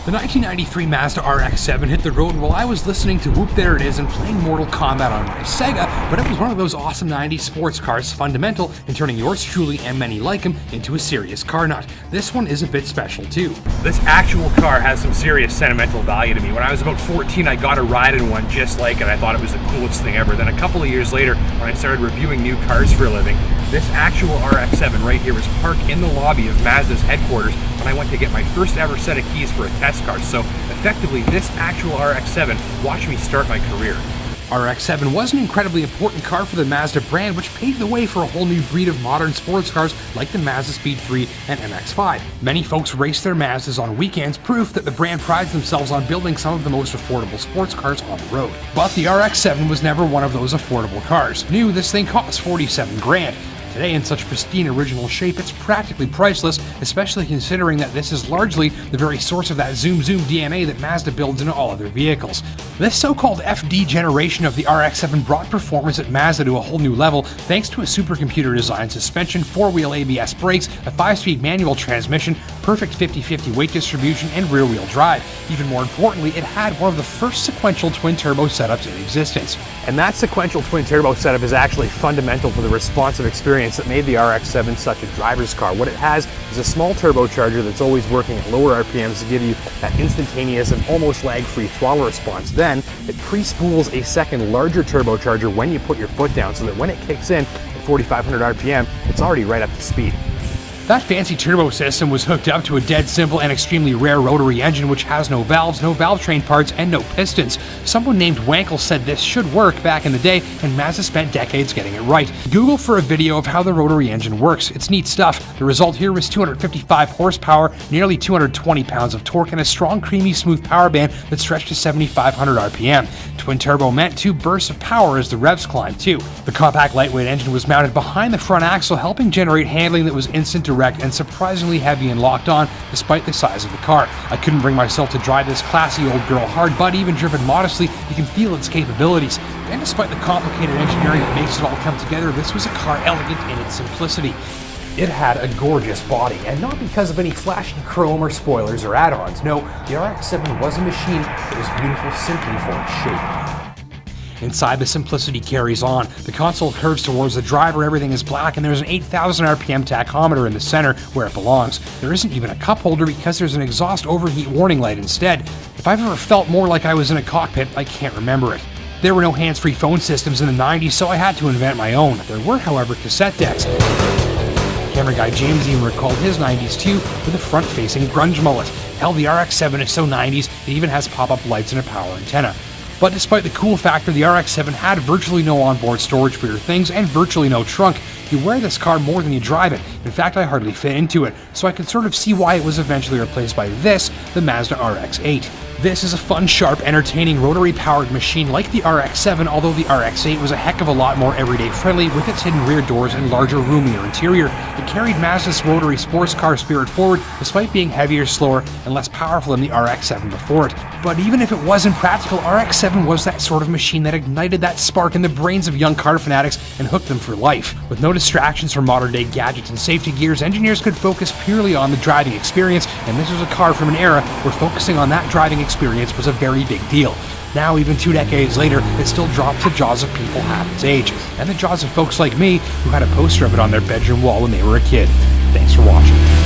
The 1993 Mazda RX-7 hit the road while I was listening to Whoop There It Is and playing Mortal Kombat on my Sega, but it was one of those awesome 90s sports cars fundamental in turning yours truly and many like him into a serious car nut. This one is a bit special too. This actual car has some serious sentimental value to me. When I was about 14, I got a ride in one just like it. I thought it was the coolest thing ever. Then a couple of years later, when I started reviewing new cars for a living, this actual RX-7 right here was parked in the lobby of Mazda's headquarters when I went to get my first ever set of keys for a test car. So effectively, this actual RX-7 watched me start my career. RX-7 was an incredibly important car for the Mazda brand, which paved the way for a whole new breed of modern sports cars like the Mazda Speed 3 and MX-5. Many folks race their Mazdas on weekends, proof that the brand prides themselves on building some of the most affordable sports cars on the road. But the RX-7 was never one of those affordable cars. New, this thing cost 47 grand. Today, in such pristine original shape, it's practically priceless, especially considering that this is largely the very source of that zoom DNA that Mazda builds into all other vehicles. This so-called FD generation of the RX-7 brought performance at Mazda to a whole new level thanks to a supercomputer designed suspension, 4-wheel ABS brakes, a 5-speed manual transmission, perfect 50-50 weight distribution, and rear-wheel drive. Even more importantly, it had one of the first sequential twin-turbo setups in existence. And that sequential twin-turbo setup is actually fundamental for the responsive experience that made the RX-7 such a driver's car. What it has is a small turbocharger that's always working at lower RPMs to give you that instantaneous and almost lag-free throttle response. Then, it pre-spools a second larger turbocharger when you put your foot down so that when it kicks in at 4,500 RPM, it's already right up to speed. That fancy turbo system was hooked up to a dead simple and extremely rare rotary engine which has no valves, no valve train parts, and no pistons. Someone named Wankel said this should work back in the day, and Mazda spent decades getting it right. Google for a video of how the rotary engine works. It's neat stuff. The result here was 255 horsepower, nearly 220 pounds of torque, and a strong, creamy, smooth power band that stretched to 7,500 RPM. Twin turbo meant 2 bursts of power as the revs climbed too. The compact lightweight engine was mounted behind the front axle, helping generate handling that was instant, direct, and surprisingly heavy and locked on despite the size of the car. I couldn't bring myself to drive this classy old girl hard, but even driven modestly, you can feel its capabilities. And despite the complicated engineering that makes it all come together, this was a car elegant in its simplicity. It had a gorgeous body, and not because of any flashy chrome or spoilers or add-ons. No, the RX-7 was a machine that was beautiful simply for its shape. Inside, the simplicity carries on. The console curves towards the driver, everything is black, and there's an 8,000 RPM tachometer in the center where it belongs. There isn't even a cup holder because there's an exhaust overheat warning light instead. If I've ever felt more like I was in a cockpit, I can't remember it. There were no hands-free phone systems in the 90s, so I had to invent my own. There were, however, cassette decks. Camera guy James even recalled his 90s too, with a front-facing grunge mullet. Hell, the RX-7 is so 90s, it even has pop-up lights and a power antenna. But despite the cool factor, the RX-7 had virtually no onboard storage for your things and virtually no trunk. You wear this car more than you drive it. In fact, I hardly fit into it, so I could sort of see why it was eventually replaced by this, the Mazda RX-8. This is a fun, sharp, entertaining, rotary-powered machine like the RX-7, although the RX-8 was a heck of a lot more everyday friendly with its hidden rear doors and larger, roomier interior. It carried Mazda's rotary sports car spirit forward, despite being heavier, slower, and less powerful than the RX-7 before it. But even if it wasn't practical, RX-7 was that sort of machine that ignited that spark in the brains of young car fanatics and hooked them for life. With no distractions from modern-day gadgets and safety gears, engineers could focus purely on the driving experience, and this was a car from an era where focusing on that driving experience was a very big deal. Now, even 2 decades later, it still drops the jaws of people half its age, and the jaws of folks like me who had a poster of it on their bedroom wall when they were a kid. Thanks for watching.